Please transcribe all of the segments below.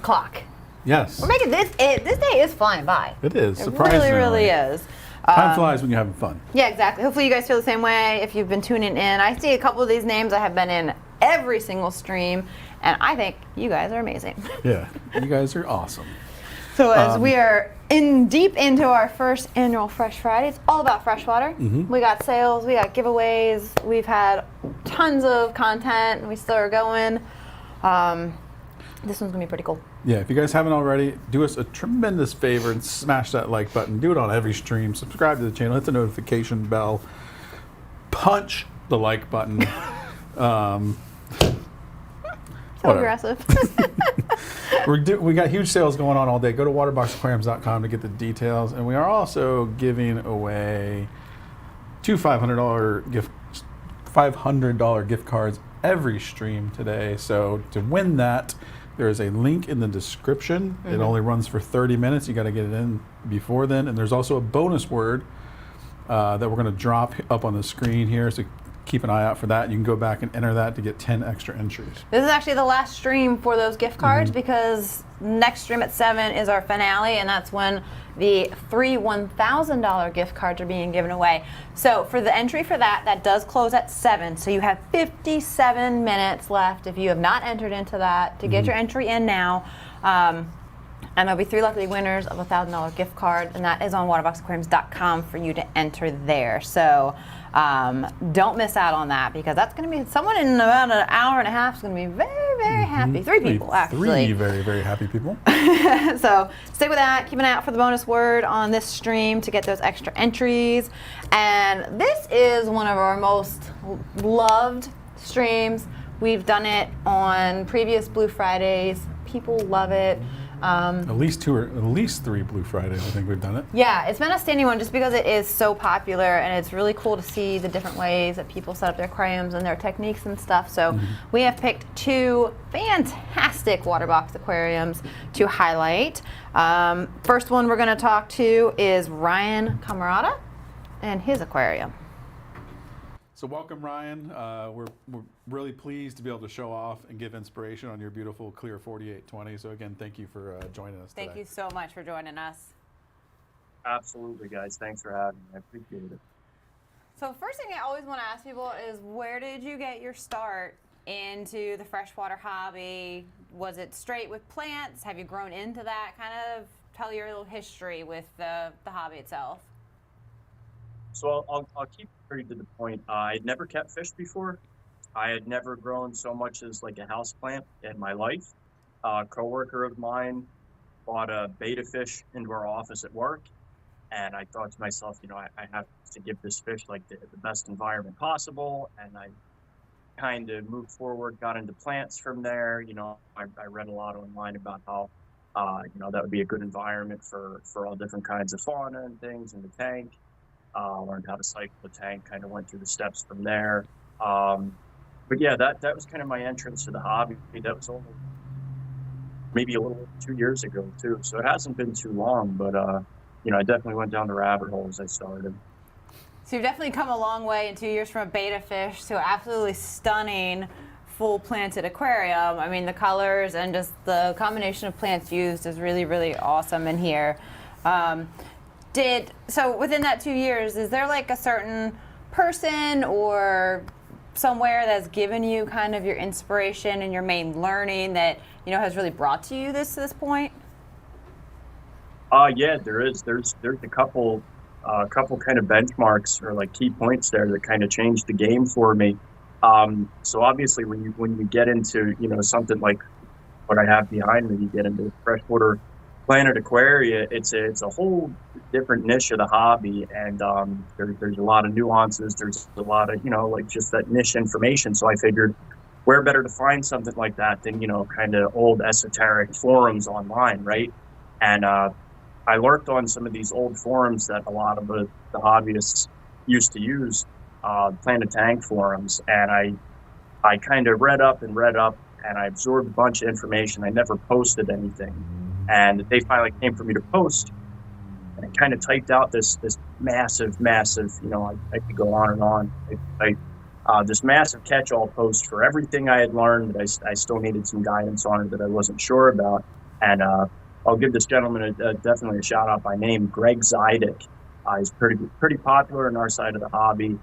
o'clock. Yes. We're making this day is flying by. It is. It Surprisingly. really is. Time flies when you're having fun. Yeah, exactly. Hopefully you guys feel the same way if you've been tuning in. I see a couple of these names. I have been in every single stream, and I think you guys are amazing. Yeah, you guys are awesome. So as we are deep into our first annual Fresh Friday, it's all about freshwater. We got sales, we got giveaways, we've had tons of content, and we still are going. This one's gonna be pretty cool. Yeah, if you guys haven't already, do us a tremendous favor and smash that like button. Do it on every stream. Subscribe to the channel. Hit the notification bell. Punch the like button. So aggressive. We got huge sales going on all day. Go to waterboxaquariums.com to get the details. And we are also giving away two $500 gift cards every stream today. So to win that, there is a link in the description. It only runs for 30 minutes. You got to get it in before then. And there's also a bonus word that we're going to drop up on the screen here. So keep an eye out for that. You can go back and enter that to get 10 extra entries. This is actually the last stream for those gift cards because next stream at 7 is our finale, and that's when the 3 $1,000 gift cards are being given away. So for the entry for that, that does close at 7. So you have 57 minutes left if you have not entered into that to get your entry in now. And there'll be 3 lucky winners of a $1,000 gift card, and that is on waterboxaquariums.com for you to enter there. So don't miss out on that because that's going to be someone in about an hour and a half is going to be very, very happy. 3 people, actually. 3 very, very happy people. So stick with that. Keep an eye out for the bonus word on this stream to get those extra entries. And this is one of our most loved streams. We've done it on previous Blue Fridays. People love it. At least 2 or at least 3 Blue Fridays, I think we've done it. Yeah, it's been a standing one just because it is so popular, and it's really cool to see the different ways that people set up their aquariums and their techniques and stuff. So we have picked 2 fantastic Waterbox aquariums to highlight. First one we're going to talk to is Ryan Camerata and his aquarium. So welcome, Ryan. We're really pleased to be able to show off and give inspiration on your beautiful clear 4820. So again, thank you for joining us today. Thank you so much for joining us. Absolutely, guys. Thanks for having me. I appreciate it. So first thing I always want to ask people is, where did you get your start into the freshwater hobby? Was it straight with plants? Have you grown into that? Kind of tell your little history with the hobby itself. So I'll keep pretty to the point. I'd never kept fish before. I had never grown so much as like a house plant in my life. A coworker of mine bought a betta fish into our office at work, and I thought to myself, you know, I have to give this fish like the best environment possible. And I kind of moved forward, got into plants from there. You know, I read a lot online about how you know, that would be a good environment for all different kinds of fauna and things in the tank. Learned how to cycle the tank, kind of went through the steps from there. But yeah, that was kind of my entrance to the hobby. That was only maybe a little 2 years ago too. So it hasn't been too long, but you know, I definitely went down the rabbit hole as I started. So you've definitely come a long way in 2 years from a betta fish to an absolutely stunning full planted aquarium. I mean, the colors and just the combination of plants used is really, really awesome in here. So within that 2 years, is there like a certain person or somewhere that's given you kind of your inspiration and your main learning that, you know, has really brought to you to this point? Yeah, there is. There's a couple kind of benchmarks or like key points there that kind of changed the game for me. So obviously when you get into, you know, something like what I have behind me, you get into freshwater planted aquaria, it's a whole different niche of the hobby, and there's a lot of nuances. There's a lot of, you know, like just that niche information. So I figured, where better to find something like that than, you know, kind of old esoteric forums online, right? And I lurked on some of these old forums that a lot of the hobbyists used to use, planted tank forums, and I kind of read up, and I absorbed a bunch of information. I never posted anything. And they finally came for me to post, and I kind of typed out this massive, you know, I could go on and on. This massive catch-all post for everything I had learned that I still needed some guidance on, or that I wasn't sure about. And I'll give this gentleman definitely a shout out by name, Greg Zydick. He's pretty popular in our side of the hobby,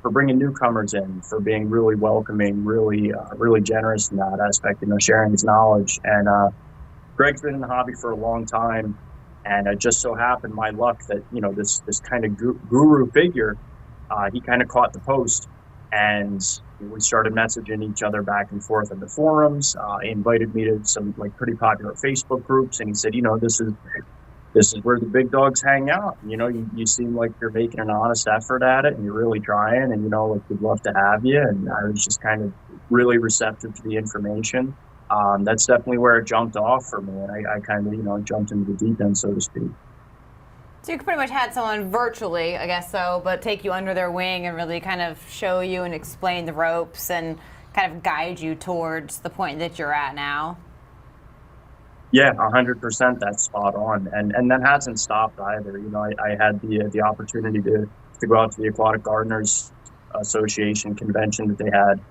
for bringing newcomers in, for being really welcoming, really generous in that aspect, sharing his knowledge. And Greg's been in the hobby for a long time, and it just so happened, my luck, that this kind of guru figure, he kind of caught the post, and we started messaging each other back and forth in the forums. He invited me to some pretty popular Facebook groups, and he said, this is where the big dogs hang out. You seem like you're making an honest effort at it, and you're really trying, and we'd love to have you. And I was just kind of really receptive to the information. That's definitely where it jumped off for me, and I kind of jumped into the deep end, so to speak. So you pretty much had someone virtually, I guess so, but take you under their wing and really kind of show you and explain the ropes and kind of guide you towards the point that you're at now. Yeah, 100%. That's spot on, and that hasn't stopped either. I had the opportunity to go out to the Aquatic Gardeners Association convention that they had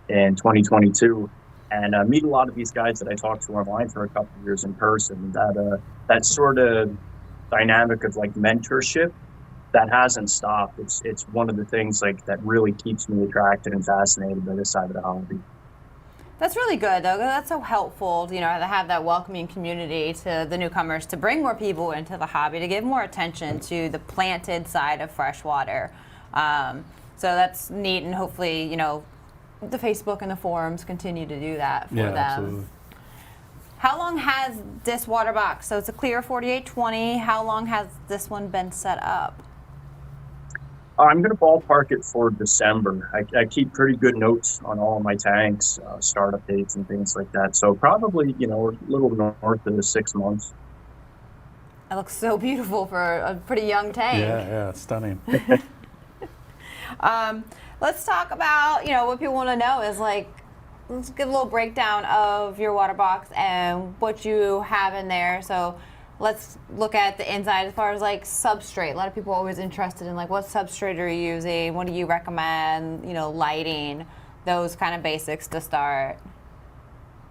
in 2022, and meet a lot of these guys that I talked to online for a couple of years in person. That sort of dynamic of mentorship, that hasn't stopped. It's one of the things that really keeps me attracted and fascinated by this side of the hobby. That's really good, though. That's so helpful, to have that welcoming community to the newcomers, to bring more people into the hobby, to give more attention to the planted side of freshwater. So that's neat, and hopefully, the Facebook and the forums continue to do that for them. Absolutely. How long has this Waterbox? So it's a clear 4820. How long has this one been set up? I'm going to ballpark it for December. I keep pretty good notes on all of my tanks, startup dates and things like that. So probably, a little north of 6 months. It looks so beautiful for a pretty young tank. Yeah, it's stunning. Let's talk about, what people want to know is let's give a little breakdown of your water box and what you have in there. So let's look at the inside as far as substrate. A lot of people are always interested in what substrate are you using? What do you recommend? Lighting, those kind of basics to start.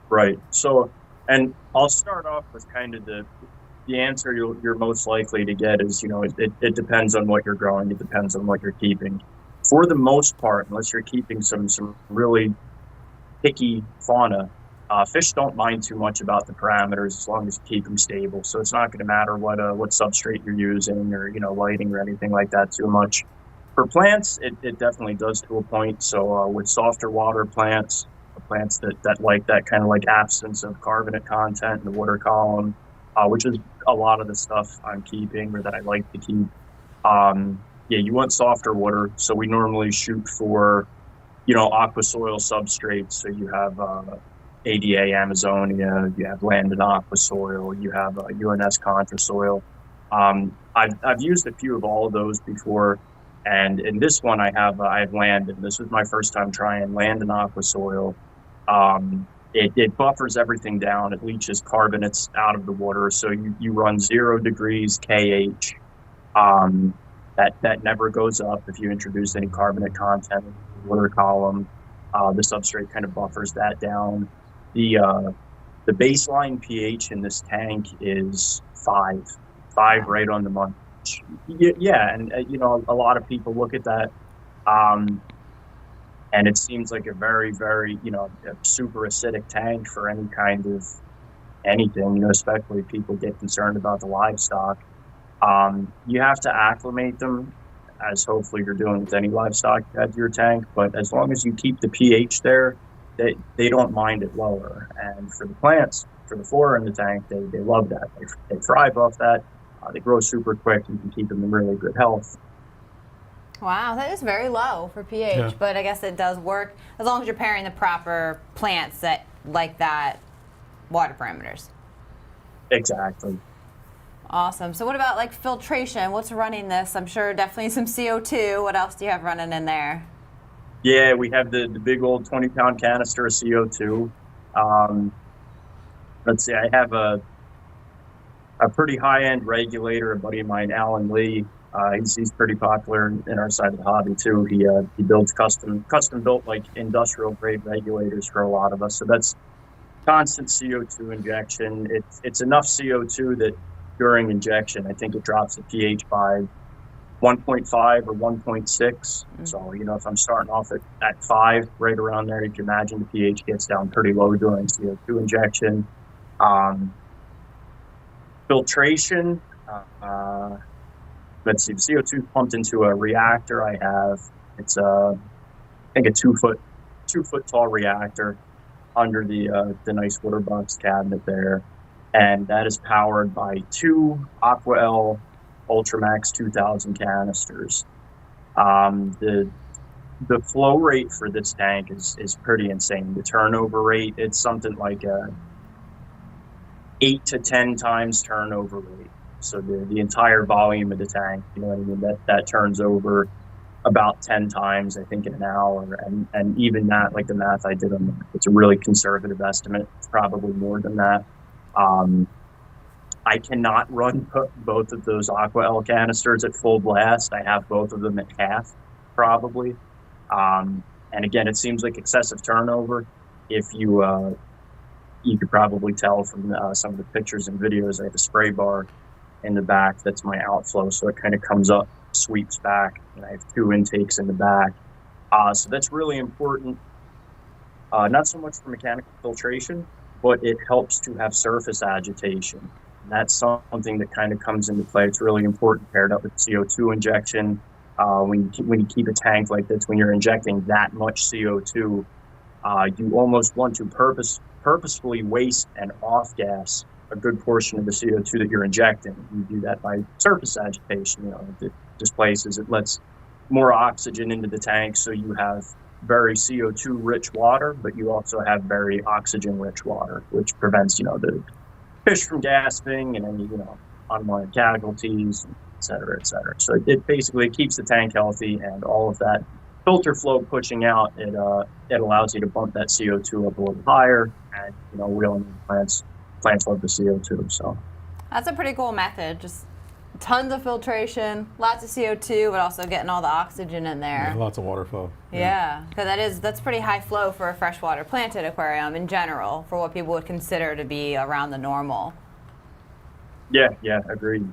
Right. So, and I'll start off with kind of the answer you're most likely to get is, it depends on what you're growing. It depends on what you're keeping. For the most part, unless you're keeping some really picky fauna, fish don't mind too much about the parameters as long as you keep them stable. So it's not going to matter what substrate you're using or lighting or anything like that too much. For plants, it definitely does to a point. So with softer water plants that like that kind of absence of carbonate content in the water column, which is a lot of the stuff I'm keeping or that I like to keep. Yeah, you want softer water. So we normally shoot for, aqua soil substrates. So you have ADA Amazonia, you have land and aqua soil, you have UNS contra soil. I've used a few of all of those before, and in this one I have land, and this was my first time trying land and aqua soil. It buffers everything down. It leaches carbonates out of the water, so you run 0 degrees KH. That never goes up if you introduce any carbonate content in the water column. The substrate kind of buffers that down. The baseline pH in this tank is 5 right on the month. Yeah, and a lot of people look at that, and it seems like a very, very a super acidic tank for any kind of anything. Especially if people get concerned about the livestock. You have to acclimate them, as hopefully you're doing with any livestock you add to your tank. But as long as you keep the pH there, they don't mind it lower. And for the plants, for the flora in the tank, they love that. They thrive off that. They grow super quick. You can keep them in really good health. Wow, that is very low for pH, Yeah. but I guess it does work as long as you're pairing the proper plants that like that water parameters. Exactly. Awesome. So what about filtration? What's running this? I'm sure definitely some CO2. What else do you have running in there? Yeah, we have the big old 20-pound canister of CO2. Let's see, I have a pretty high-end regulator. A buddy of mine, Alan Lee, he's pretty popular in our side of the hobby too. He builds custom built industrial grade regulators for a lot of us. So constant CO2 injection. It's enough CO2 that during injection, I think it drops the pH by 1.5 or 1.6. So, if I'm starting off at 5, right around there, you can imagine the pH gets down pretty low during CO2 injection. Filtration, let's see, the CO2 is pumped into a reactor I have. It's I think a 2 foot tall reactor under the nice Waterbox cabinet there. And that is powered by 2 AquaL Ultramax 2000 canisters. The flow rate for this tank is pretty insane. The turnover rate, it's something like a 8 to 10 times turnover rate. So the entire volume of the tank, you know what I mean, that turns over about 10 times, I think, in an hour. And even that, like the math I did on that, it's a really conservative estimate. It's probably more than that. I cannot run both of those AquaL canisters at full blast. I have both of them at half, probably. And again, it seems like excessive turnover. If you could probably tell from some of the pictures and videos, I have a spray bar in the back. That's my outflow. So it kind of comes up, sweeps back, and I have 2 intakes in the back. So that's really important. Not so much for mechanical filtration, but it helps to have surface agitation. And that's something that kind of comes into play. It's really important paired up with CO2 injection. When you keep a tank like this, when you're injecting that much CO2, you almost want to purposefully waste and off-gas a good portion of the CO2 that you're injecting. You do that by surface agitation. It displaces, it lets more oxygen into the tank, so you have very CO2-rich water, but you also have very oxygen-rich water, which prevents, the fish from gasping and any, unwanted casualties, et cetera, et cetera. So it basically keeps the tank healthy, and all of that filter flow pushing out, it allows you to bump that CO2 up a little higher, and, wheeling plants love the CO2. So that's a pretty cool method. Just tons of filtration, lots of CO2, but also getting all the oxygen in there. Yeah, lots of water flow. Yeah, because that's pretty high flow for a freshwater planted aquarium in general, for what people would consider to be around the normal. Yeah, agreed.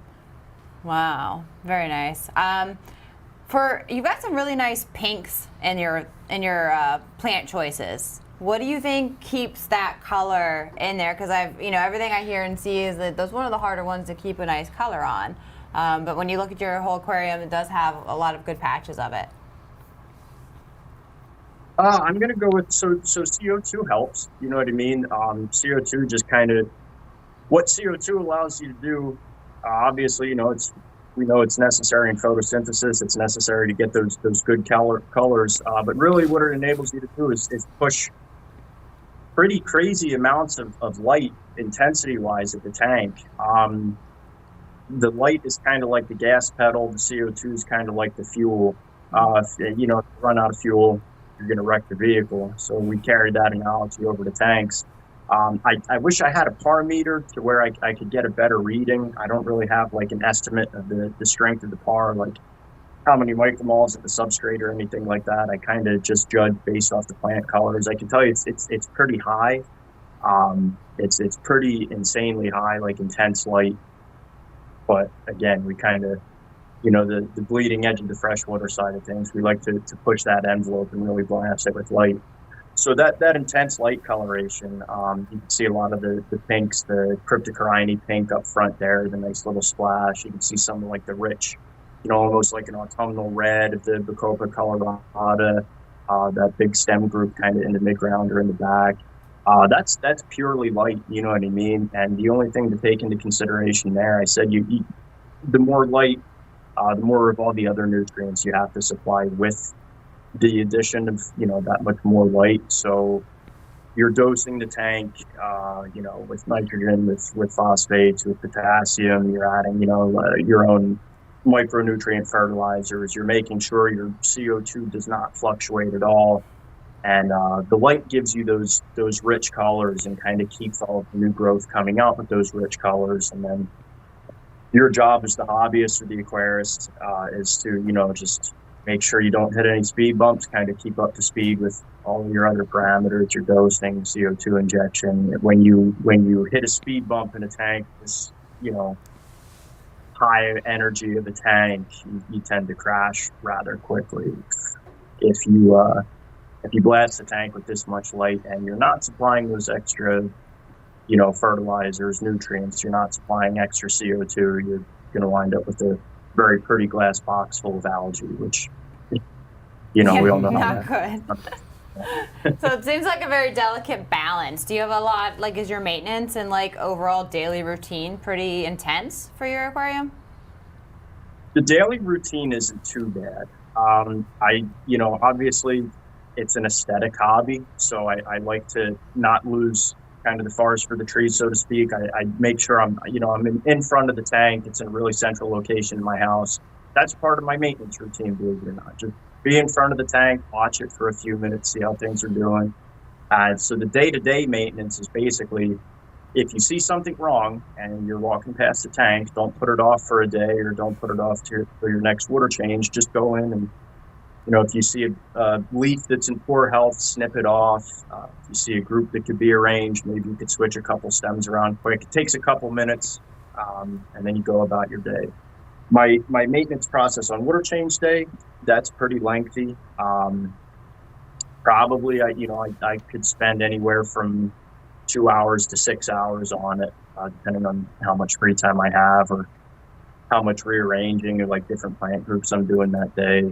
Wow, very nice. You've got some really nice pinks in your plant choices. What do you think keeps that color in there? Because everything I hear and see is that those one of the harder ones to keep a nice color on. But when you look at your whole aquarium, it does have a lot of good patches of it. I'm going to go with, so CO2 helps, you know what I mean? CO2 just kind of, what CO2 allows you to do, obviously, we know it's necessary in photosynthesis. It's necessary to get those good colors. But really what it enables you to do is push pretty crazy amounts of light intensity-wise at the tank. The light is kind of like the gas pedal. The CO2 is kind of like the fuel. If you run out of fuel, you're going to wreck the vehicle. So we carried that analogy over to tanks. I wish I had a par meter to where I could get a better reading. I don't really have like an estimate of the strength of the par, like how many micromoles at the substrate or anything like that. I kind of just judge based off the plant colors. I can tell you it's pretty high. It's pretty insanely high, like intense light. But again, we kind of, the bleeding edge of the freshwater side of things, we like to push that envelope and really blast it with light. So that intense light coloration, you can see a lot of the pinks, the cryptocorini pink up front there, the nice little splash. You can see some of like the rich, almost like an autumnal red of the Bacopa colorata, that big stem group kind of in the midground or in the back. That's purely light, you know what I mean? And the only thing to take into consideration there, I said the more light, the more of all the other nutrients you have to supply with the addition of that much more light. So you're dosing the tank with nitrogen, with phosphates, with potassium. You're adding your own micronutrient fertilizers. You're making sure your CO2 does not fluctuate at all, and the light gives you those rich colors and kind of keeps all of the new growth coming out with those rich colors. And then your job as the hobbyist or the aquarist is to just make sure you don't hit any speed bumps, kind of keep up to speed with all of your other parameters, your dosing, CO2 injection. When you hit a speed bump in a tank, this, high energy of the tank, you tend to crash rather quickly. If you blast the tank with this much light and you're not supplying those extra, fertilizers, nutrients, you're not supplying extra CO2, you're going to wind up with a very pretty glass box full of algae, which, we all know how not good. So it seems like a very delicate balance. Do you have a lot, is your maintenance and overall daily routine pretty intense for your aquarium? The daily routine isn't too bad. Obviously it's an aesthetic hobby, so I like to not lose kind of the forest for the trees, so to speak. I make sure I'm in front of the tank. It's in a really central location in my house. That's part of my maintenance routine, believe it or not. Just be in front of the tank, watch it for a few minutes, see how things are doing. So the day-to-day maintenance is basically, if you see something wrong and you're walking past the tank, don't put it off for a day or don't put it off for your next water change. Just go in and, if you see a leaf that's in poor health, snip it off. If you see a group that could be arranged, maybe you could switch a couple stems around quick. It takes a couple minutes, and then you go about your day. My maintenance process on water change day, that's pretty lengthy. Probably, I could spend anywhere from 2 hours to 6 hours on it, depending on how much free time I have or how much rearranging of different plant groups I'm doing that day.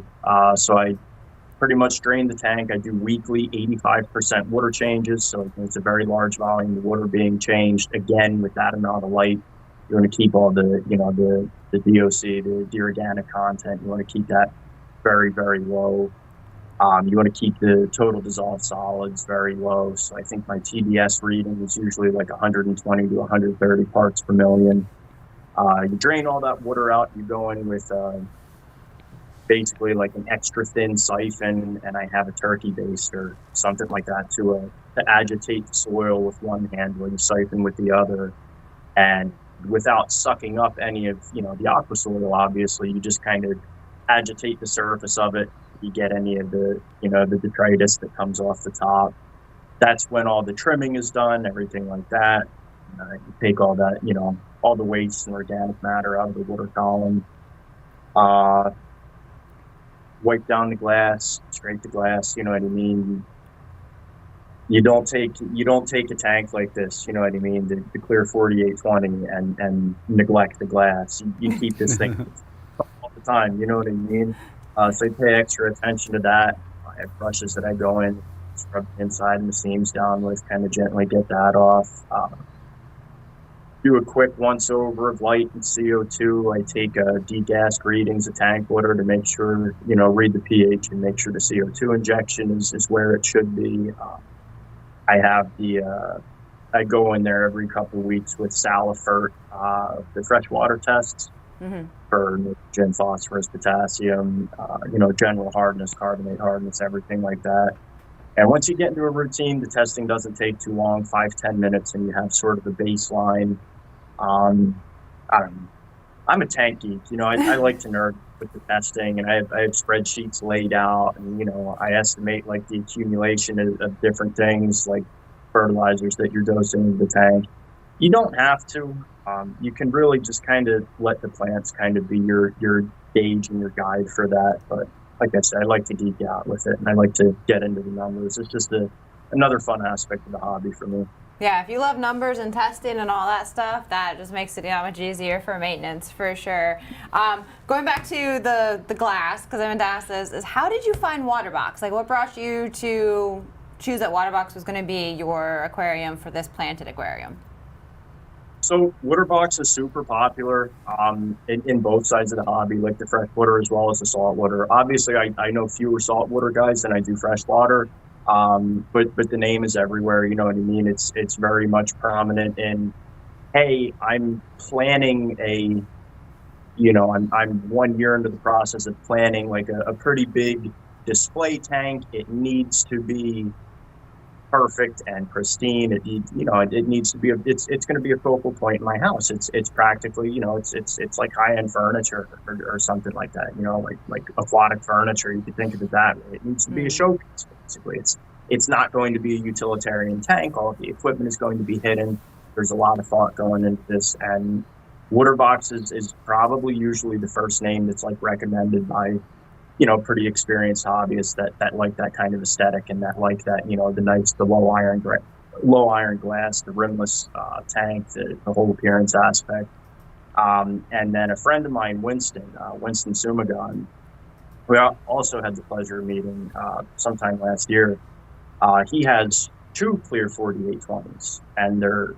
So I pretty much drain the tank. I do weekly 85% water changes. So it's a very large volume of water being changed. Again, with that amount of light, you want to keep all the DOC, the organic content. You want to keep that very, very low. You want to keep the total dissolved solids very low. So I think my TDS reading is usually 120 to 130 parts per million. You drain all that water out. You go in with basically an extra thin siphon, and I have a turkey base or something like that to agitate the soil with one hand while you siphon with the other. And without sucking up any of the aqua soil, obviously, you just kind of agitate the surface of it. You get any of the the detritus that comes off the top. That's when all the trimming is done, everything like that. You take all that, all the waste and organic matter out of the water column. Wipe down the glass, scrape the glass. You know what I mean. You don't take a tank like this. You know what I mean. The clear 4820 and neglect the glass. You keep this thing all the time. You know what I mean. So I pay extra attention to that. I have brushes that I go in, scrub the inside and the seams down with, kind of gently get that off. Do a quick once over of light and CO2. I take degassed readings of tank water to make sure, read the pH and make sure the CO2 injection is where it should be. I have I go in there every couple of weeks with Salifert, the freshwater tests. Mm-hmm. For nitrogen, phosphorus, potassium, general hardness, carbonate hardness, everything like that. And once you get into a routine, the testing doesn't take too long, 5-10 minutes, and you have sort of a baseline. I don't know. I'm a tank geek. I like to nerd with the testing, and I have spreadsheets laid out, and I estimate the accumulation of different things like fertilizers that you're dosing in the tank. You don't have to. You can really just kind of let the plants kind of be your gauge and your guide for that. But like I said, I like to geek out with it, and I like to get into the numbers. It's just another fun aspect of the hobby for me. Yeah, if you love numbers and testing and all that stuff, that just makes it much easier for maintenance, for sure. Going back to the glass, because I meant to ask this, is how did you find Waterbox? What brought you to choose that Waterbox was going to be your aquarium for this planted aquarium? So Waterbox is super popular in both sides of the hobby, like the freshwater as well as the saltwater. Obviously, I know fewer saltwater guys than I do freshwater, but the name is everywhere. You know what I mean? It's very much prominent in, hey, I'm planning I'm 1 year into the process of planning a pretty big display tank. It needs to be perfect and pristine. It needs to be it's going to be a focal point in my house. It's practically, it's like high-end furniture or something like that, like aquatic furniture. You could think of it that way. It needs to be a showpiece, basically. It's not going to be a utilitarian tank. All of the equipment is going to be hidden. There's a lot of thought going into this, and Waterbox is probably usually the first name that's like recommended by pretty experienced hobbyists that like that kind of aesthetic, and that like that, the low iron glass, the rimless tank, the whole appearance aspect. And then a friend of mine, Winston Sumagon, we also had the pleasure of meeting sometime last year. He has 2 clear 4820s, and they're,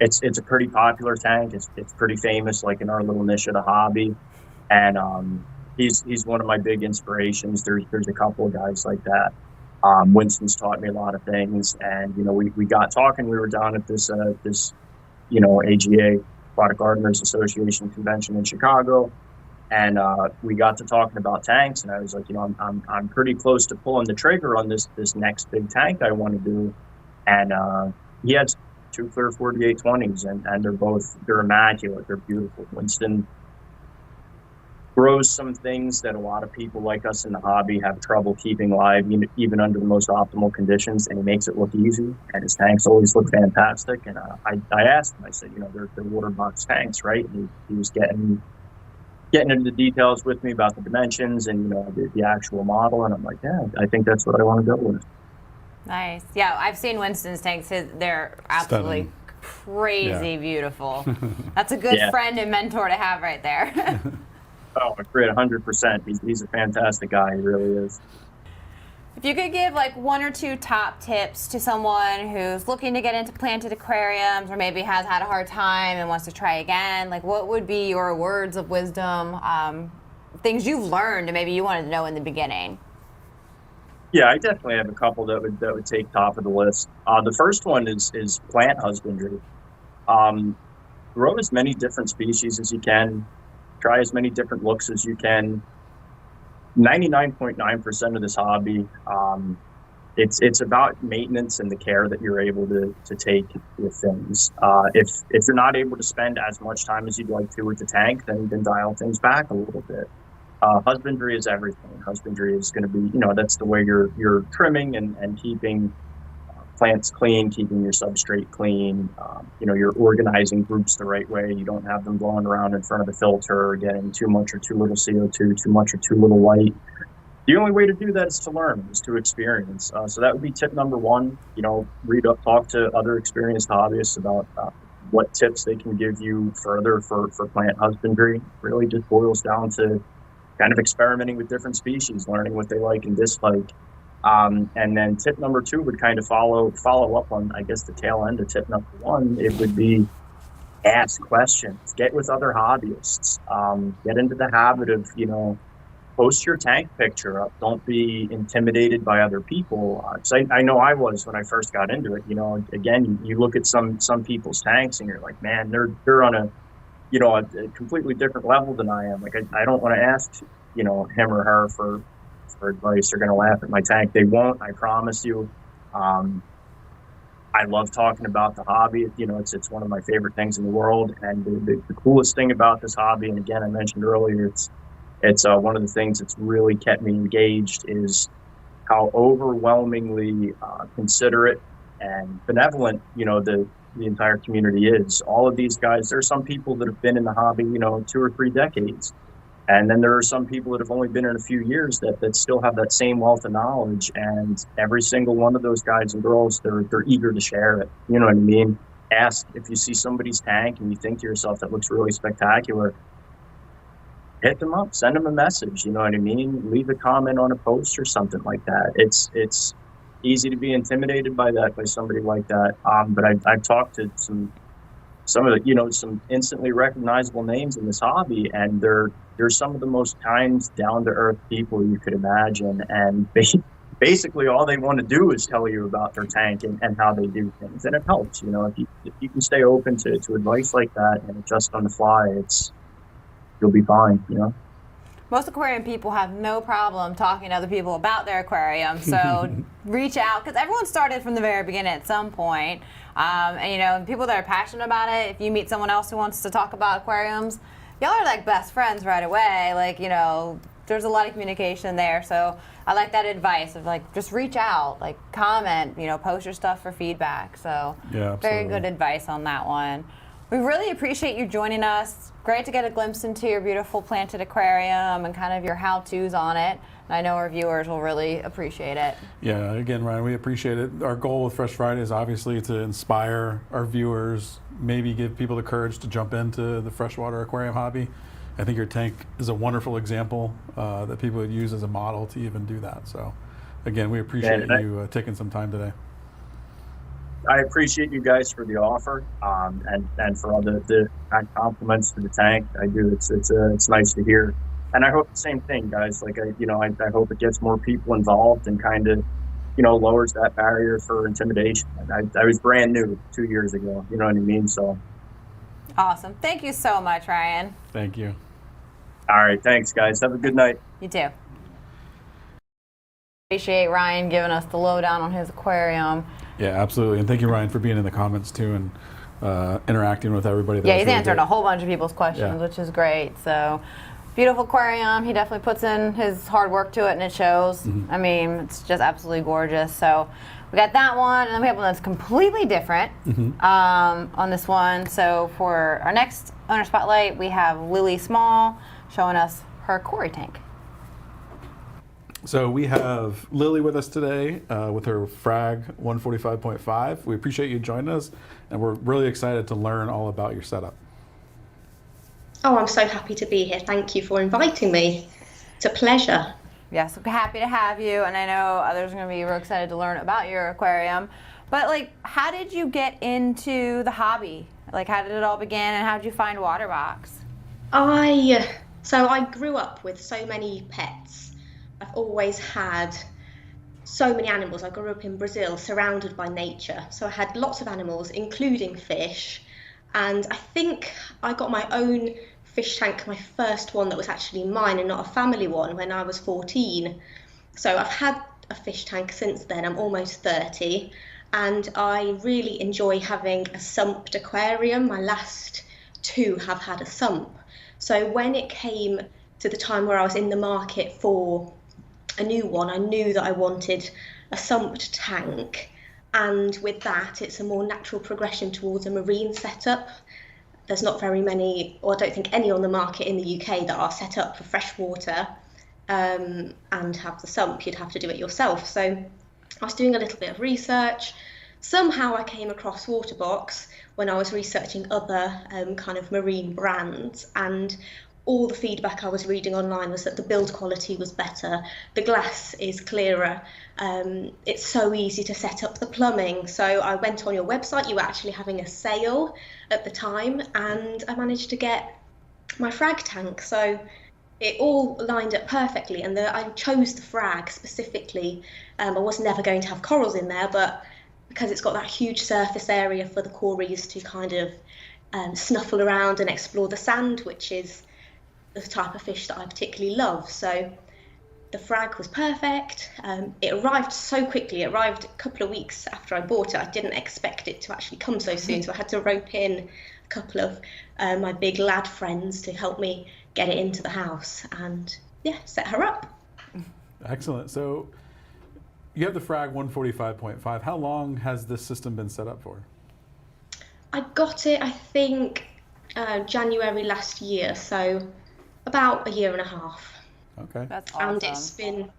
it's a pretty popular tank. It's pretty famous, like in our little niche of the hobby. And he's one of my big inspirations. There's a couple of guys like that. Winston's taught me a lot of things, and we got talking. We were down at this AGA, Aquatic Gardeners Association convention in Chicago, and we got to talking about tanks. And I was like, I'm pretty close to pulling the trigger on this next big tank I want to do. And he has 2 clear 4820s, and they're immaculate. They're beautiful. Winston grows some things that a lot of people like us in the hobby have trouble keeping live, even under the most optimal conditions, and he makes it look easy, and his tanks always look fantastic. And I asked him, I said, they're Waterbox tanks, right? And he was getting into the details with me about the dimensions and the actual model, and I'm like, yeah, I think that's what I want to go with. Nice. Yeah, I've seen Winston's tanks. They're absolutely crazy beautiful. That's a good friend and mentor to have right there. Oh, great, 100%. He's a fantastic guy. He really is. If you could give like 1 or 2 top tips to someone who's looking to get into planted aquariums, or maybe has had a hard time and wants to try again, like what would be your words of wisdom, things you've learned and maybe you wanted to know in the beginning? Yeah, I definitely have a couple that would take top of the list. The first one is plant husbandry. Grow as many different species as you can. Try as many different looks as you can. 99.9% of this hobby, it's about maintenance and the care that you're able to take with things. If you're not able to spend as much time as you'd like to with the tank, then you can dial things back a little bit. Husbandry is everything. Husbandry is going to be, that's the way you're trimming and keeping plants clean, keeping your substrate clean. You're organizing groups the right way. You don't have them blowing around in front of the filter or getting too much or too little CO2, too much or too little light. The only way to do that is to learn, is to experience. So that would be tip number 1. Read up, talk to other experienced hobbyists about what tips they can give you further for plant husbandry. Really just boils down to kind of experimenting with different species, learning what they like and dislike. And then tip number 2 would kind of follow up on, I guess, the tail end of tip number 1. It would be ask questions, get with other hobbyists, get into the habit of, post your tank picture up. Don't be intimidated by other people. I know I was when I first got into it. Again, you look at some people's tanks and you're like, man, they're on a completely different level than I am. Like I don't want to ask, him or her for advice. They're going to laugh at my tank. They won't, I promise you. I love talking about the hobby. It's one of my favorite things in the world. And the coolest thing about this hobby, and again, I mentioned earlier, it's one of the things that's really kept me engaged, is how overwhelmingly considerate and benevolent, the entire community is. All of these guys, there are some people that have been in the hobby, 2 or 3 decades. And then there are some people that have only been in a few years that still have that same wealth of knowledge. And every single one of those guys and girls, they're eager to share it. You know what I mean? Ask if you see somebody's tank and you think to yourself, that looks really spectacular. Hit them up, send them a message. You know what I mean? Leave a comment on a post or something like that. It's easy to be intimidated by somebody like that. But I've talked to some of the, some instantly recognizable names in this hobby, and they're some of the most kind, down-to-earth people you could imagine. And basically all they want to do is tell you about their tank and how they do things. And it helps, if you can stay open to advice like that and adjust on the fly, you'll be fine, Well, most aquarium people have no problem talking to other people about their aquarium. So reach out, because everyone started from the very beginning at some point. And you know, people that are passionate about it, if you meet someone else who wants to talk about aquariums, y'all are like best friends right away. Like, you know, there's a lot of communication there. So I like that advice of like, just reach out, like comment, you know, post your stuff for feedback. So Yeah, very absolutely. good advice on that one. We really appreciate you joining us. Great to get a glimpse into your beautiful planted aquarium and kind of your how-tos on it. And I know our viewers will really appreciate it. Yeah, again, Ryan, we appreciate it. Our goal with Fresh Friday is obviously to inspire our viewers, maybe give people the courage to jump into the freshwater aquarium hobby. I think your tank is a wonderful example that people would use as a model to even do that. So, again, we appreciate you taking some time today. I appreciate you guys for the offer, and for all the compliments to the tank. I do. It's nice to hear, and I hope the same thing, guys. Like I hope it gets more people involved and kind of, you know, lowers that barrier for intimidation. I was brand new 2 years ago. You know what I mean? So. Awesome. Thank you so much, Ryan. Thank you. All right. Thanks, guys. Have a good night. You too. Appreciate Ryan giving us the lowdown on his aquarium. Yeah, absolutely. And thank you, Ryan, for being in the comments too and interacting with everybody. Yeah, he's answering a whole bunch of people's questions, Yeah. which is great. So, beautiful aquarium. He definitely puts in his hard work to it, and it shows. I mean, it's just absolutely gorgeous. So, we got that one, and then we have one that's completely different on this one. So, for our next owner spotlight, we have Lily Small showing us her Cory tank. So we have Lily with us today with her Frag 145.5. We appreciate you joining us, and we're really excited to learn all about your setup. Oh, I'm so happy to be here. Thank you for inviting me. It's a pleasure. Yes, we're happy to have you, and I know others are going to be real excited to learn about your aquarium. But like, how did you get into the hobby? Like, how did it all begin, and how did you find Waterbox? So I grew up with so many pets. I've always had so many animals. I grew up in Brazil, surrounded by nature. So I had lots of animals, including fish. And I think I got my own fish tank, my first one that was actually mine and not a family one, when I was 14. So I've had a fish tank since then. I'm almost 30. And I really enjoy having a sumped aquarium. My last two have had a sump. So when it came to the time where I was in the market for a new one, I knew that I wanted a sumped tank, and with that it's a more natural progression towards a marine setup. There's not very many, or I don't think any on the market in the UK that are set up for freshwater and have the sump. You'd have to do it yourself. So I was doing a little bit of research. Somehow I came across Waterbox when I was researching other kind of marine brands, and all the feedback I was reading online was that the build quality was better, the glass is clearer, it's so easy to set up the plumbing. So I went on your website. You were actually having a sale at the time, and I managed to get my frag tank. So it all lined up perfectly, and I chose the frag specifically. I was never going to have corals in there, but because it's got that huge surface area for the cories to kind of snuffle around and explore the sand, which is the type of fish that I particularly love. So the frag was perfect. It arrived so quickly. It arrived a couple of weeks after I bought it. I didn't expect it to actually come so soon, so I had to rope in a couple of my big lad friends to help me get it into the house and set her up. Excellent. So you have the Frag 145.5. How long has this system been set up for? I got it, I think, January last year, so about a year and a half. Okay. That's awesome. And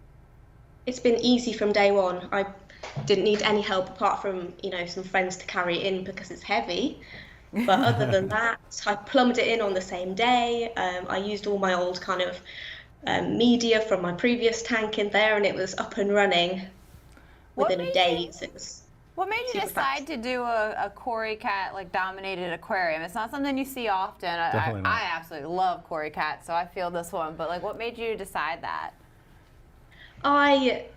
it's been easy from day one. I didn't need any help apart from, some friends to carry it in because it's heavy. But other than that, I plumbed it in on the same day. I used all my old kind of media from my previous tank in there, and it was up and running within days. It was. What made you decide to do a Cory cat dominated aquarium? It's not something you see often. I absolutely love Cory cat, so I feel this one. But what made you decide that? I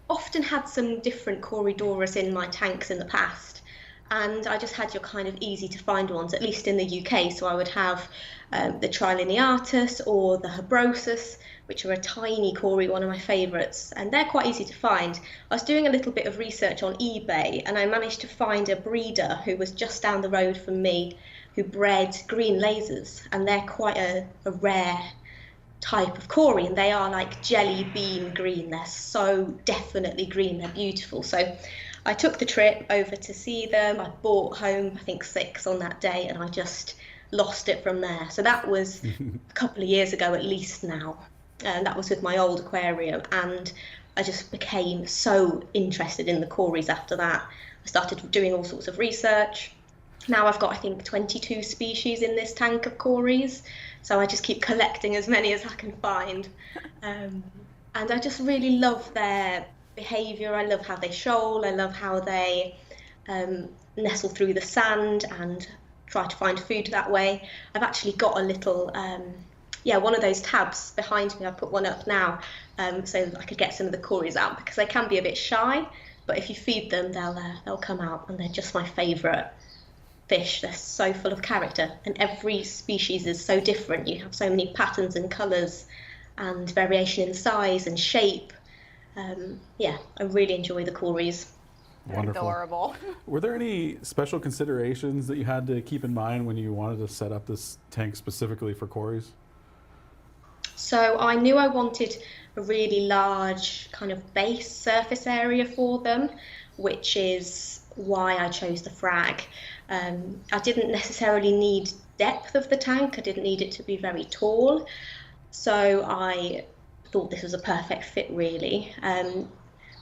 often had some different Corydoras in my tanks in the past, and I just had your kind of easy to find ones, at least in the UK. So I would have the Trilineatus or the Habrosus, which are a tiny cory, one of my favourites, and they're quite easy to find. I was doing a little bit of research on eBay, and I managed to find a breeder who was just down the road from me who bred green lasers, and they're quite a rare type of cory, and they are like jelly bean green. They're so definitely green, they're beautiful. So I took the trip over to see them. I brought home, I think, 6 on that day, and I just lost it from there. So that was a couple of years ago at least now, and that was with my old aquarium, and I just became so interested in the cories after that. I started doing all sorts of research. Now I've got, I think, 22 species in this tank of cories, so I just keep collecting as many as I can find. And I just really love their behaviour. I love how they shoal. I love how they nestle through the sand and try to find food that way. I've actually got a little, one of those tabs behind me. I put one up now so that I could get some of the cories out, because they can be a bit shy, but if you feed them, they'll come out, and they're just my favourite fish. They're so full of character, and every species is so different. You have so many patterns and colours and variation in size and shape. I really enjoy the cories. Wonderful. Adorable. Were there any special considerations that you had to keep in mind when you wanted to set up this tank specifically for cories? So I knew I wanted a really large kind of base surface area for them, which is why I chose the frag. I didn't necessarily need depth of the tank. I didn't need it to be very tall. So I thought this was a perfect fit, really.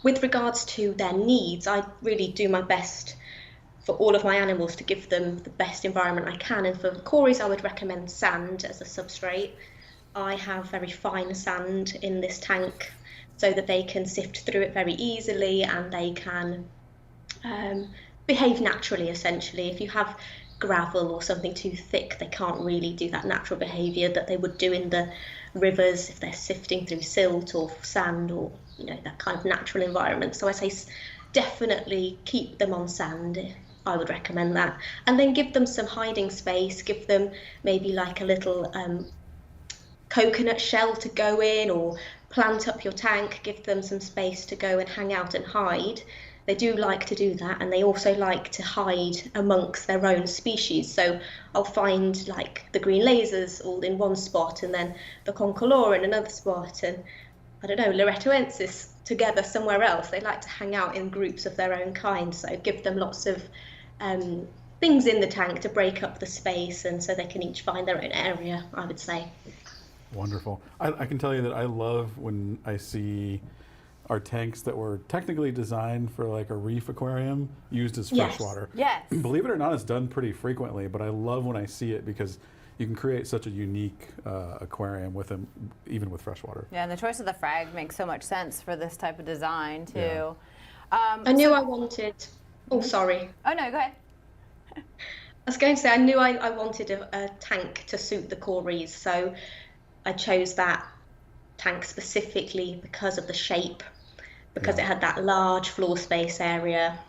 With regards to their needs, I really do my best for all of my animals to give them the best environment I can. And for cories, I would recommend sand as a substrate. I have very fine sand in this tank so that they can sift through it very easily, and they can behave naturally, essentially. If you have gravel or something too thick, they can't really do that natural behaviour that they would do in the rivers if they're sifting through silt or sand, or that kind of natural environment. So I say definitely keep them on sand. I would recommend that, and then give them some hiding space. Give them maybe like a little coconut shell to go in, or plant up your tank. Give them some space to go and hang out and hide. They do like to do that, and they also like to hide amongst their own species. So I'll find like the green lasers all in one spot, and then the concolor in another spot, and I don't know, Loretoensis together somewhere else. They like to hang out in groups of their own kind, so give them lots of things in the tank to break up the space, and so they can each find their own area, I would say. Wonderful. I can tell you that I love when I see our tanks that were technically designed for like a reef aquarium used as freshwater. Yes. Believe it or not, it's done pretty frequently, but I love when I see it because you can create such a unique aquarium with them, even with freshwater. Yeah, and the choice of the frag makes so much sense for this type of design too. Yeah. I knew I wanted. Oh, sorry. Oh no, go ahead. I was going to say I knew I wanted a tank to suit the cories, so I chose that tank specifically because of the shape, because it had that large floor space area,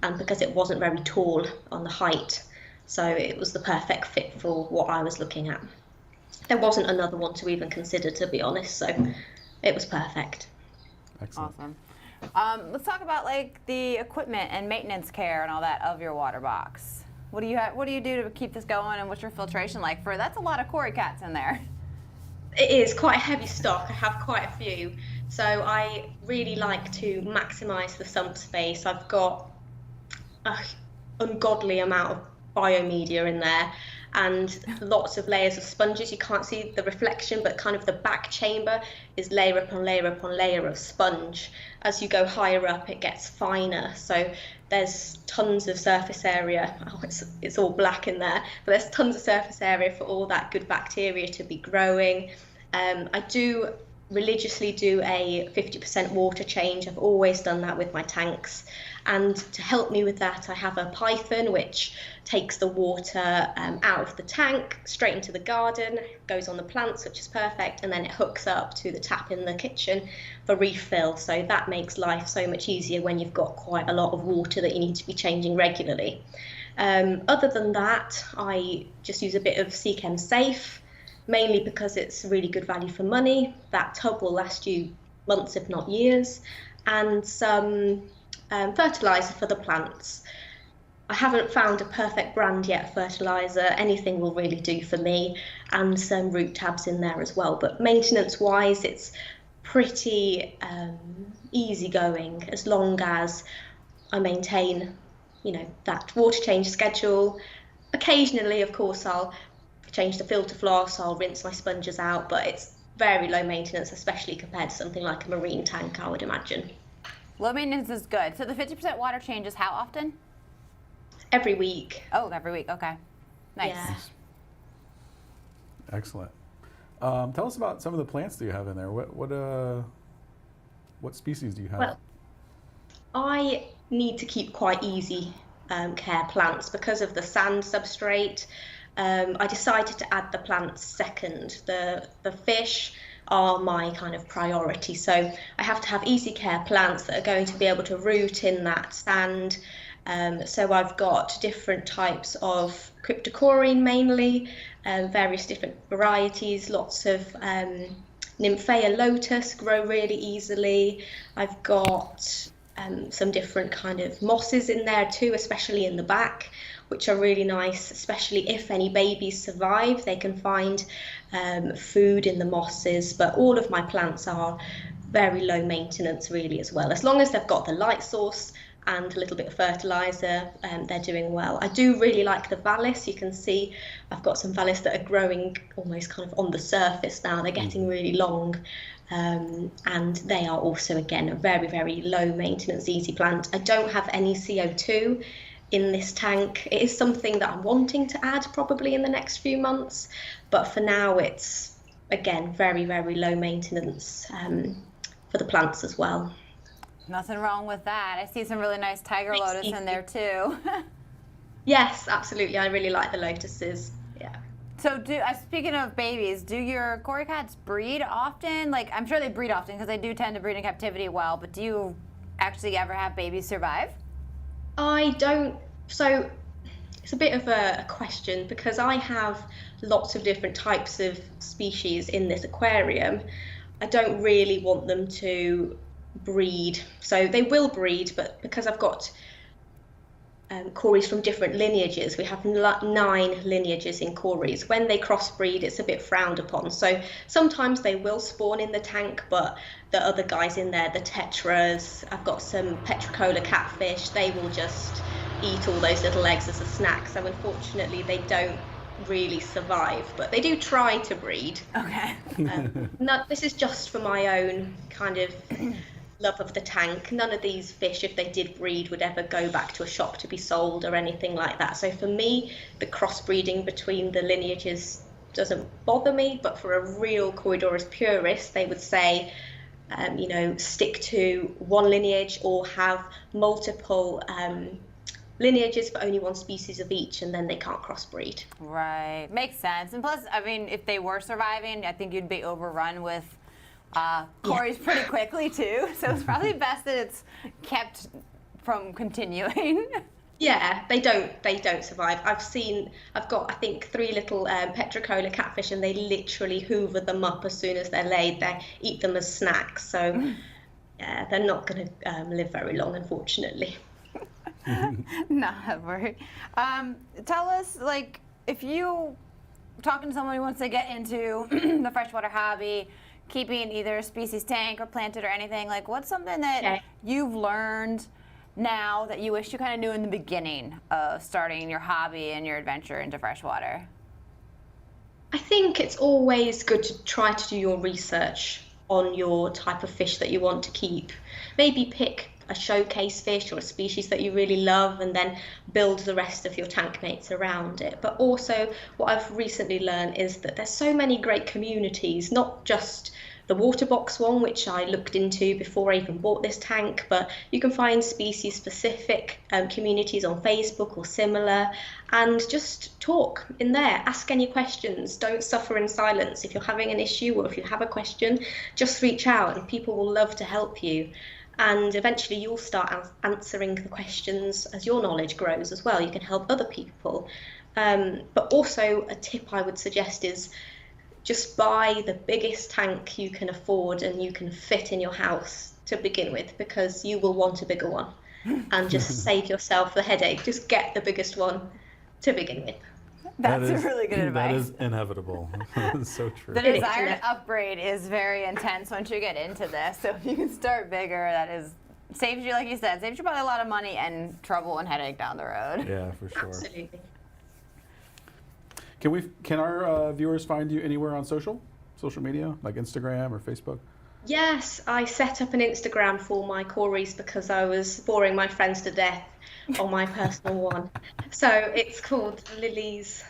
and because it wasn't very tall on the height. So it was the perfect fit for what I was looking at. There wasn't another one to even consider, to be honest, so it was perfect. Excellent. Awesome. Let's talk about like the equipment and maintenance care and all that of your water box. What do you do to keep this going, and what's your filtration like for? That's a lot of cory cats in there. It is quite a heavy stock. I have quite a few, so I really like to maximise the sump space. I've got an ungodly amount of biomedia in there, and lots of layers of sponges. You can't see the reflection, but kind of the back chamber is layer upon layer upon layer of sponge. As you go higher up, it gets finer, so there's tons of surface area. Oh, it's all black in there, but there's tons of surface area for all that good bacteria to be growing. I do religiously do a 50% water change. I've always done that with my tanks, and to help me with that, I have a python which takes the water out of the tank straight into the garden, goes on the plants, which is perfect, and then it hooks up to the tap in the kitchen for refill. So that makes life so much easier when you've got quite a lot of water that you need to be changing regularly. Other than that, I just use a bit of Seachem Safe mainly because it's really good value for money. That tub will last you months, if not years, and some fertilizer for the plants. I haven't found a perfect brand yet, fertilizer. Anything will really do for me, and some root tabs in there as well. But maintenance wise, it's pretty easy going, as long as I maintain, that water change schedule. Occasionally, of course, I'll change the filter floss, I'll rinse my sponges out, but it's very low maintenance, especially compared to something like a marine tank, I would imagine. Low maintenance is good. So the 50% water changes how often? Every week. Oh, every week. Okay. Nice. Yeah. Excellent. Tell us about some of the plants that you have in there. What species do you have? Well, I need to keep quite easy care plants because of the sand substrate. I decided to add the plants second. The fish are my kind of priority. So I have to have easy care plants that are going to be able to root in that sand. So I've got different types of cryptocoryne mainly, various different varieties, lots of Nymphea lotus grow really easily. I've got some different kind of mosses in there too, especially in the back, which are really nice, especially if any babies survive, they can find food in the mosses. But all of my plants are very low maintenance really as well. As long as they've got the light source and a little bit of fertilizer, they're doing well. I do really like the vallis. You can see I've got some vallis that are growing almost kind of on the surface now. They're getting really long, and they are also, again, a very, very low maintenance, easy plant. I don't have any CO2 in this tank. It is something that I'm wanting to add probably in the next few months, but for now it's, again, very, very low maintenance for the plants as well. Nothing wrong with that. I see some really nice tiger lotus in there too. Yes, absolutely. I really like the lotuses. Yeah. So speaking of babies, do your cory cats breed often? Like, I'm sure they breed often because they do tend to breed in captivity well, but do you actually ever have babies survive? I don't. So it's a bit of a question because I have lots of different types of species in this aquarium. I don't really want them to breed. So they will breed, but because I've got cories from different lineages, we have 9 lineages in cories. When they crossbreed, it's a bit frowned upon. So sometimes they will spawn in the tank, but the other guys in there, the tetras, I've got some petricola catfish, they will just eat all those little eggs as a snack. So unfortunately, they don't really survive, but they do try to breed. Okay. No, this is just for my own kind of love of the tank. None of these fish, if they did breed, would ever go back to a shop to be sold or anything like that. So for me, the crossbreeding between the lineages doesn't bother me, but for a real Corydoras purist, they would say, stick to one lineage or have multiple lineages but only one species of each, and then they can't crossbreed. Right, makes sense. And plus, I mean, if they were surviving, I think you'd be overrun with cories pretty quickly too. So it's probably best that it's kept from continuing. Yeah, they don't survive. I've got I think 3 little petricola catfish, and they literally hoover them up as soon as they're laid. They eat them as snacks. So yeah, they're not going to live very long, unfortunately. Not a worry. Tell us, like, if you talking to someone who wants to get into the freshwater hobby, keeping either a species tank or planted or anything, like, what's something that you've learned now that you wish you kind of knew in the beginning of starting your hobby and your adventure into freshwater? I think it's always good to try to do your research on your type of fish that you want to keep. Maybe pick a showcase fish or a species that you really love, and then build the rest of your tank mates around it. But also, what I've recently learned is that there's so many great communities, not just the Waterbox one, which I looked into before I even bought this tank, but you can find species-specific communities on Facebook or similar, and just talk in there. Ask any questions. Don't suffer in silence. If you're having an issue or if you have a question, just reach out, and people will love to help you. And eventually you'll start answering the questions as your knowledge grows as well. You can help other people. But also a tip I would suggest is just buy the biggest tank you can afford and you can fit in your house to begin with, because you will want a bigger one, and just save yourself the headache. Just get the biggest one to begin with. That's really good advice. That is inevitable. That is so true. The desire to upgrade is very intense once you get into this. So if you can start bigger, that is saves you, like you said, saves you probably a lot of money and trouble and headache down the road. Yeah, for sure. Absolutely. Can our viewers find you anywhere on social media, like Instagram or Facebook? Yes, I set up an Instagram for my Corys because I was boring my friends to death on my personal one. So it's called Lily's,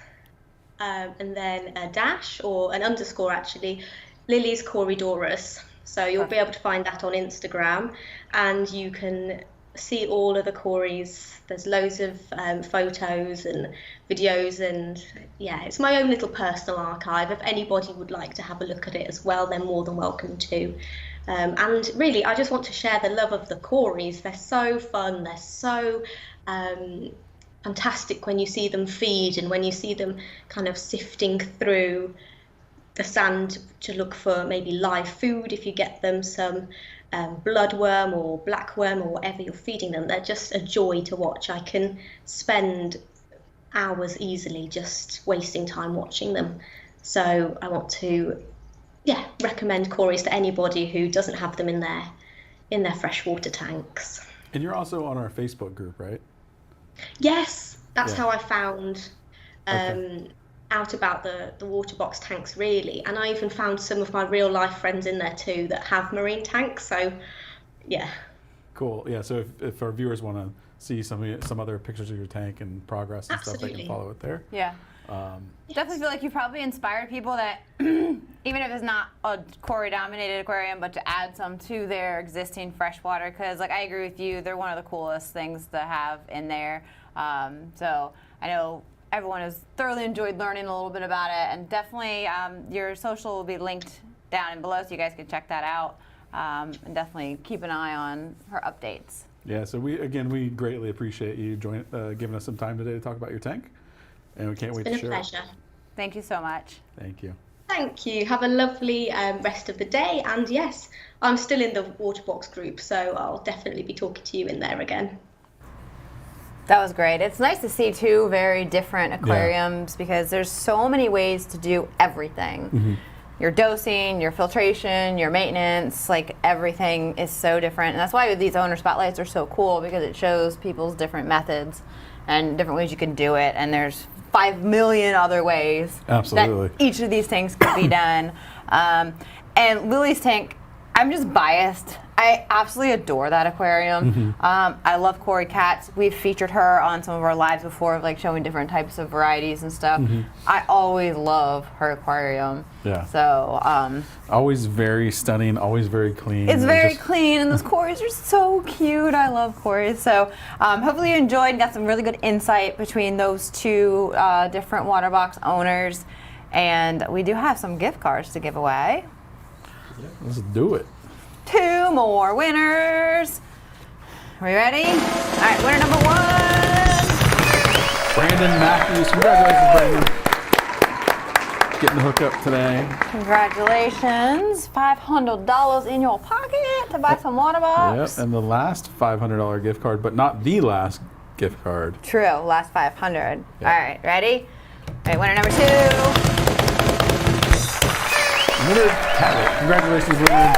and then a dash or an underscore actually, Lily's Corydorus. So you'll be able to find that on Instagram, and you can see all of the Corys. There's loads of photos and videos, and yeah, it's my own little personal archive. If anybody would like to have a look at it as well, they're more than welcome to. And really, I just want to share the love of the Corys. They're so fun. They're so fantastic when you see them feed, and when you see them kind of sifting through the sand to look for maybe live food. If you get them some bloodworm or blackworm or whatever you're feeding them, they're just a joy to watch. I can spend hours easily just wasting time watching them. So I want to recommend Corys to anybody who doesn't have them in their freshwater tanks. And you're also on our Facebook group, right? Yes, that's how I found out about the Waterbox tanks, really. And I even found some of my real life friends in there too that have marine tanks. So yeah. Cool. Yeah, so if our viewers want to see some other pictures of your tank and progress and stuff, they can follow it there. Yeah. Definitely feel like you probably inspired people that, even if it's not a Cory dominated aquarium, but to add some to their existing freshwater, because like I agree with you, they're one of the coolest things to have in there. So I know everyone has thoroughly enjoyed learning a little bit about it, and definitely your social will be linked down and below, so you guys can check that out, and definitely keep an eye on her updates. Yeah, so we greatly appreciate you giving us some time today to talk about your tank, and we can't wait to share it. It's been a pleasure. Thank you so much. Thank you. Thank you. Have a lovely rest of the day, and yes, I'm still in the Waterbox group, so I'll definitely be talking to you in there again. That was great. It's nice to see two very different aquariums because there's so many ways to do everything. Mm-hmm. Your dosing, your filtration, your maintenance, like everything is so different. And that's why these owner spotlights are so cool, because it shows people's different methods and different ways you can do it. And there's 5 million other ways that each of these things could be done. And Lily's tank, I'm just biased. I absolutely adore that aquarium. Mm-hmm. I love Cory cats. We've featured her on some of our lives before, like showing different types of varieties and stuff. Mm-hmm. I always love her aquarium. Yeah. So always very stunning, always very clean. It's very clean, and those Corys are so cute. I love Corys. So hopefully you enjoyed and got some really good insight between those two different Waterbox owners. And we do have some gift cards to give away. Yeah, let's do it. 2 more winners. Are we ready? All right, winner number 1. Brandon Matthews. Congratulations, Brandon. Getting the hookup today. Congratulations. $500 in your pocket to buy some Waterbox. Yep, and the last $500 gift card, but not the last gift card. True, last 500. Yep. All right, ready? All right, winner number 2. Winner Tablet. Congratulations, winner.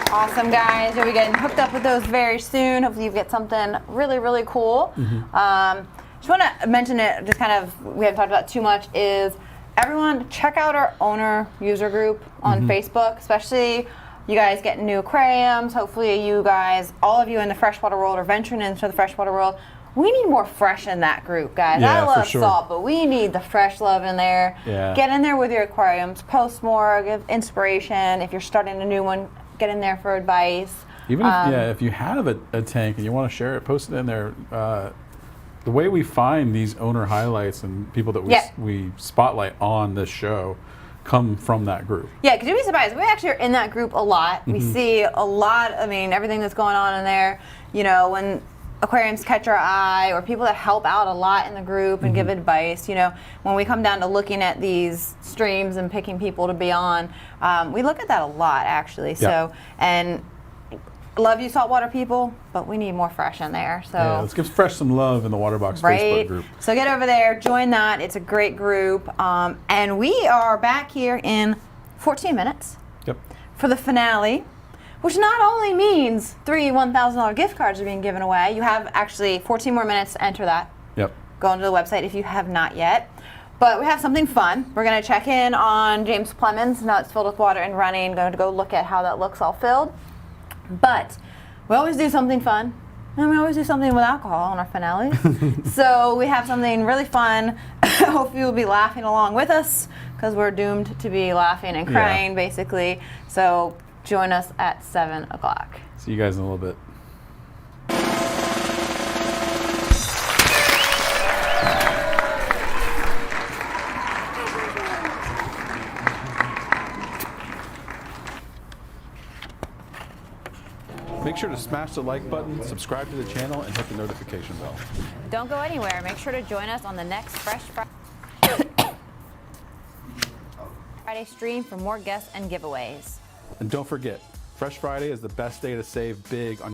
Awesome, guys. You'll be getting hooked up with those very soon. Hopefully you get something really, really cool. Mm-hmm. Just want to mention it, just kind of, we haven't talked about too much, is everyone check out our owner user group on Facebook, especially you guys getting new aquariums. Hopefully you guys, all of you in the freshwater world or venturing into the freshwater world, we need more fresh in that group, guys. Yeah, I love salt, but we need the fresh love in there. Yeah. Get in there with your aquariums, post more, give inspiration. If you're starting a new one, get in there for advice. Even if you have a tank and you want to share it, post it in there. The way we find these owner highlights and people that we spotlight on this show come from that group. Yeah, because you'd be surprised. We actually are in that group a lot. We see a lot, everything that's going on in there. You know, when aquariums catch our eye, or people that help out a lot in the group and give advice. You know, when we come down to looking at these streams and picking people to be on, we look at that a lot actually. So, and love you saltwater people, but we need more fresh in there. So yeah, let's give Fresh some love in the Waterbox Facebook group. So get over there, join that. It's a great group. And we are back here in 14 minutes for the finale, which not only means 3 $1,000 gift cards are being given away. You have actually 14 more minutes to enter that. Go onto the website if you have not yet. But we have something fun. We're going to check in on James Plemons. Now it's filled with water and running. Going to go look at how that looks all filled. But we always do something fun, and we always do something with alcohol on our finales. So we have something really fun. Hopefully you'll be laughing along with us, because we're doomed to be laughing and crying, basically. So join us at 7 o'clock. See you guys in a little bit. Make sure to smash the like button, subscribe to the channel, and hit the notification bell. Don't go anywhere. Make sure to join us on the next Fresh Friday stream for more guests and giveaways. And don't forget, Fresh Friday is the best day to save big on